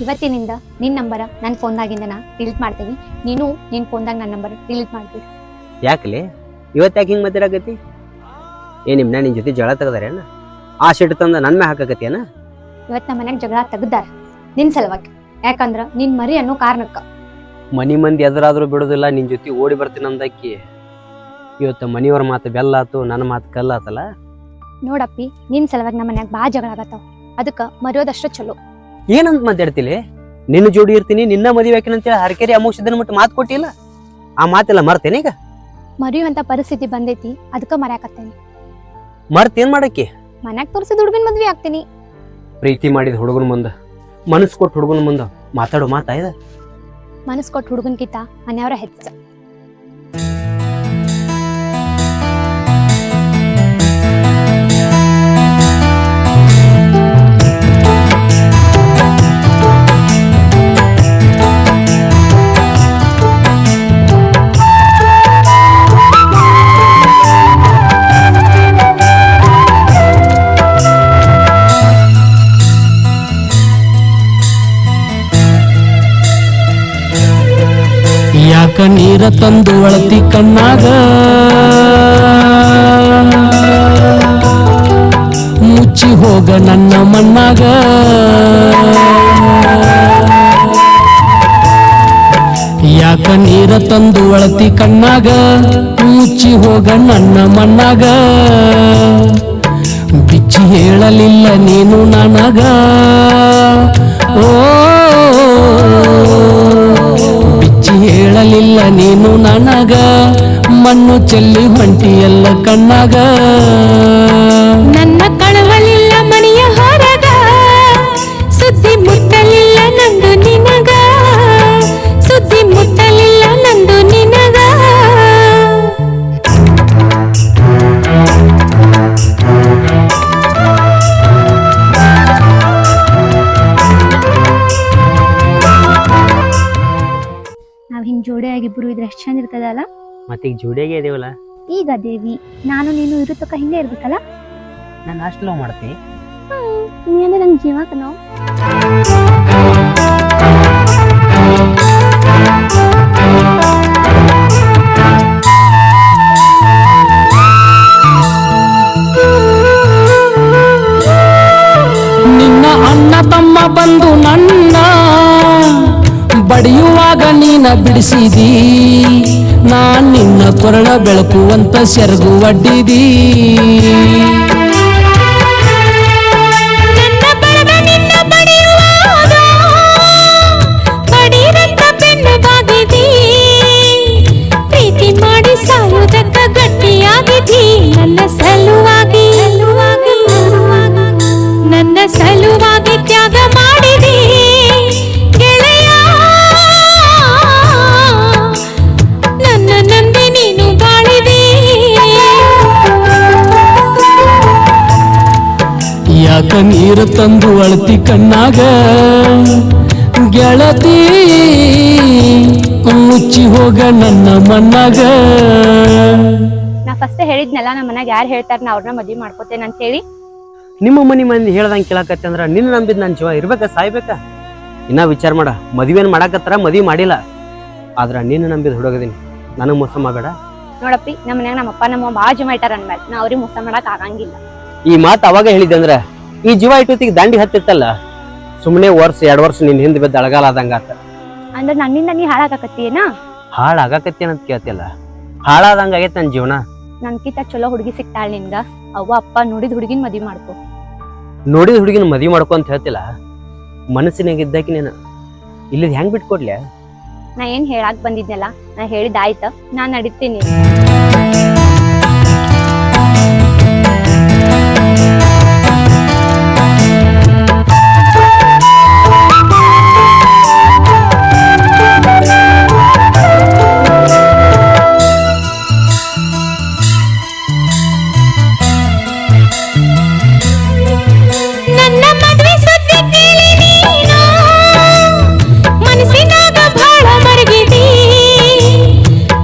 ಇವತ್ತಿನಿಂದ ನಿನ್ನ ನಂಬರ್ ನನ್ನ ಫೋನ್ದಾಗಿಂದ ನಾ ಡಿಲೀಟ್ ಮಾಡ್ತೀನಿ. ನೀನು ನಿನ್ನ ಫೋನ್ದಾಗ ನನ್ನ ನಂಬರ್ ಡಿಲೀಟ್ ಮಾಡ್ತೀವಿ. ಯಾಕಲೆ ಇವತ್ತು ಯಾಕೆ ಹಿಂಗೆ ಮಾತಾಡಕತ್ತಿ? ನಿಮ್ಮನ್ನ ನಿನ್ನ ಜೊತೆ ಜಗಳ ತೆಗದಾರೇನ? ಆ ಶೆಟ್ ತಂದ ನನ್ನ ಮ್ಯಾಗ ಹಾಕಕತ್ತೀಯನ? ಇವತ್ತು ನಮ್ಮ ಮನ್ಯಾಗ ಜಗಳ ತೆಗ್ದಾರ ನಿನ್ನ ಸಲುವಾಗಿ. ಯಾಕಂದ್ರ ನಿನ್ ಮರಿ ಅನ್ನೋ ಕಾರಣಕ್ಕ. ಮನಿ ಮಂದಿ ಎದುರಾದ್ರೂ ಬಿಡೋದಿಲ್ಲ, ನಿನ್ನ ಜೊತೆ ಓಡಿ ಬರ್ತೀನಿ ಅಂದಕ್ಕಿ ಇವತ್ತು ಮನಿಯವ್ರ ಮಾತು ಬೆಲ್ಲ ಆತು, ನನ್ನ ಮಾತು ಕಲ್ಲ ಆತಲ್ಲ. ನೋಡಪ್ಪಿ, ನಿನ್ ಸಲುವಾಗಿ ನಮ್ಮ ಮನ್ಯಾಗ ಭಾಳ ಜಗಳ ಆಗತ್ತಾವ. ಅದಕ್ಕ ಮರೆಯೋದಷ್ಟು ಚಲೋ. ಏನಂತ ಮಾತಾಡ್ತಿಲಿ? ನಿನ್ನ ಜೋಡಿ ಇರ್ತೀನಿ, ನಿನ್ನ ಮದುವೆ ಹಾಕಿನಂತೇಳಿ ಹರಕೆರಿ ಅಮೋಕ್ಷದನ್ನ ಮಟ್ಟ ಮಾತು ಕೊಟ್ಟಿಲ್ಲ. ಆ ಮಾತೆಲ್ಲ ಮರ್ತೇನೆ ಈಗ? ಮರೆಯುವಂತ ಪರಿಸ್ಥಿತಿ ಬಂದೈತಿ, ಅದಕ್ಕ ಮರ್ಯಾಕತ್ತೇನಿ. ಮರ್ತೇನ್ ಮಾಡಕ್ಕೆ? ಮನ್ಯಾಗ ತೋರಿಸಿದ ಹುಡುಗನ ಮದ್ವೆ ಆಗ್ತೀನಿ. ಪ್ರೀತಿ ಮಾಡಿದ ಹುಡುಗನ ಮುಂದ, ಮನಸ್ಸು ಕೊಟ್ಟು ಹುಡುಗನ ಮುಂದ ಮಾತಾಡೋ ಮಾತಾ ಇದ? ಮನಸ್ ಕೊಟ್ಟು ಹುಡುಗನ್ಕಿಂತ ಮನೆಯವರ ಹೆಚ್ಚ. ಯಾಕ ನೀರ ತಂದು ಒಳತಿ ಕಣ್ಣಾಗ, ಮುಚ್ಚಿ ಹೋಗ ನನ್ನ ಮಣ್ಣಾಗ. ಯಾಕ ನೀರ ತಂದು ಒಳತಿ ಕಣ್ಣಾಗ, ಮುಚ್ಚಿ ಹೋಗ ನನ್ನ ಮಣ್ಣಾಗ. ಬಿಚ್ಚಿ ಹೇಳಲಿಲ್ಲ ನೀನು ನನಗ, ಓ ಹೇಳಲಿಲ್ಲ ನೀನು ನನಗ. ಮಣ್ಣು ಚೆಲ್ಲಿ ಹೊಂಟಿ ಎಲ್ಲ ಕಣ್ಣಾಗ. ನನ್ನ ಕಳವಲಿಲ್ಲ ಮನೆಯ ಹೊರಗ, ಸುದ್ದಿ ಮುಟ್ಟಲಿಲ್ಲ ನಂದು ನಿನಗ, ಸುದ್ದಿ ಮುಟ್ಟಲಿಲ್ಲ ನಂದು ನಿನಗ. ನಾವ್ ಹಿಂಗ್ ಜೋಡಿಯಾಗಿಬ್ರು ಇದ್ರೆ ಎಷ್ಟು ಚಂದ ಇರ್ತದಲ್ಲ. ಮತ್ತೀಗ ಜೋಡಿಯಾಗೆ ಇದೀವಲ್ಲ. ಈಗ ದೇವಿ, ನಾನು ನೀನು ಇರೋ ತಕ್ಕ ಹಿಂಗೆ ಇರ್ಬೇಕಲ್ಲ. ನಾನು ಅಷ್ಟು ಲವ್ ಮಾಡ್ತಿ? ನೀ ಅಂದ್ರೆ ನಂಗೆ ಜೀವ ಕಣೋ. ನಿನ್ನ ಅಣ್ಣ ತಮ್ಮ ಬಂದು ನನ್ನ ಬಡಿಯುವಾಗ ನೀನ ಬಿಡಿಸಿದಿ. ನಾನ್ ನಿನ್ನ ಕೊರಳ ಬೆಳಕುವಂತ ಸೆರಗು ಒಡ್ಡಿದಿ. ಪ್ರೀತಿ ಮಾಡಿ ಸಾಯುವುದಕ್ಕ ಗಟ್ಟಿಯಾಗಿದಿ. ನನ್ನ ಸಲುವಾಗಿ, ನನ್ನ ಸಲುವಾಗಿ ತ್ಯಾಗ ಮಾಡಿದಿ ಗೆಳೆಯ. ನನ್ನ ನಂಬಿ ನೀನು ಬಾಳಿದಿ. ಯಾಕ ನೀರು ತಂದು ಅಳತಿ ಕಣ್ಣಾಗ, ಗೆಳತಿ ಮುಚ್ಚಿ ಹೋಗ ನನ್ನ ಮಣ್ಣಾಗ. ನಾ ಫಸ್ಟ್ ಹೇಳಿದ್ನಲ್ಲ, ನಮ್ಮ ಮನ್ಯಾಗ ಯಾರು ಹೇಳ್ತಾರ ನಾ ಅವ್ರನ್ನ ಮದ್ವಿ ಮಾಡ್ಕೋತೇನೆ ಅಂತ ಹೇಳಿ. ನಿಮ್ಮ ಮನಿ ಮಂದಿ ಹೇಳ್ದಂಗೆ ಕೇಳಕತ್ತೆ ಅಂದ್ರ ನಿನ್ನ ನಂಬಿದ್ ನನ್ನ ಜೀವ ಇರ್ಬೇಕಾ ಸಾಯ್ಬೇಕಾ? ಇನ್ನ ವಿಚಾರ ಮಾಡ. ಮದುವೆನ್ ಮಾಡಾಕತ್ತಾರ, ಮದ್ವಿ ಮಾಡಿಲ್ಲ. ಆದ್ರ ನೀನು ನಂಬಿದ್ ಹುಡುಗದೀನಿ, ನನಗ್ ಮೋಸ ಮಾಡಬೇಡ. ನೋಡಪ್ಪಿ, ನಮ್ಮ ಮನ್ಯಾಗ ನಮ್ಮಪ್ಪ ನಮ್ಮ ಭಾಳ ಜಮ ಇಟ್ಟಾರ ಅಂದ್ಮೇಲೆ ನಾ ಅವ್ರಿಗೆ ಮೋಸ ಮಾಡಕ್ ಆಗಂಗಿಲ್ಲ. ಈ ಮಾತು ಅವಾಗ ಹೇಳಿದ್ದೆ ಅಂದ್ರ ಈ ಜೀವ ಇಟ್ಟೊತ್ತಿಗೆ ದಾಂಡಿ ಹತ್ತಿತ್ತಲ್ಲ, ಸುಮ್ಮನೆ ವರ್ಷ 2 ವರ್ಷ ನಿನ್ ಹಿಂದೆ ಬಿದ್ದ ಅಳಗಾಲ ಆದಂಗ ಆತ. ಅಂದ್ರೆ ನನ್ನಿಂದ ನೀ ಹಾಳಾಗಕತ್ತೀಯೇನ? ಹಾಳಾಗಕತ್ತೇನಂತ ಕೇಳ್ತಿಲ್ಲ, ಹಾಳಾದಂಗ ಆಗೈತೆ ನನ್ನ ಜೀವನ. ನನ್ಕಿಂತ ಚಲೋ ಹುಡುಗಿ ಸಿಕ್ತಾಳ ನಿನ್ಗ. ಅವ್ವ ಅಪ್ಪ ನೋಡಿದ ಹುಡುಗಿನ ಮದ್ವಿ ಮಾಡ್ಕೊ. ನೋಡಿದ ಹುಡುಗಿನ ಮದ್ವಿ ಮಾಡ್ಕೊ ಅಂತ ಹೇಳ್ತಿಲ್ಲ, ಮನಸ್ಸಿನಾಗ ಇದ್ದಾಕಿ ನೀನು ಇಲ್ಲಿದ್ ಹೆಂಗ್ ಬಿಟ್ಕೊಡ್ಲಿ? ನಾ ಏನ್ ಹೇಳಾಕ್ ಬಂದಿದ್ನಲ್ಲ, ನಾ ಹೇಳಿದಾಯ್ತ, ನಾ ನಡೀತೀನಿ. ಮನಸ್ಸಿನಾಗ ಭಾಳ ಮರಗಿದಿ.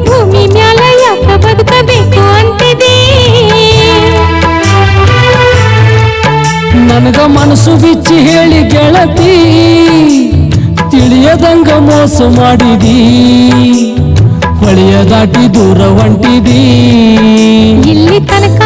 ಭೂಮಿ ಮ್ಯಾಲ ಯಾಕ ಬದುಕಬೇಕು ಅಂತಿದಿ. ನನಗ ಮನಸ್ಸು ಬಿಚ್ಚಿ ಹೇಳಿ ಗೆಳತಿ, ತಿಳಿಯದಂಗ ಮೋಸ ಮಾಡಿದಿ ಹೊಳೆಯ ದಾಟಿ ದೂರ ಹೊಂಟಿದಿ ಇಲ್ಲಿ ತನಕ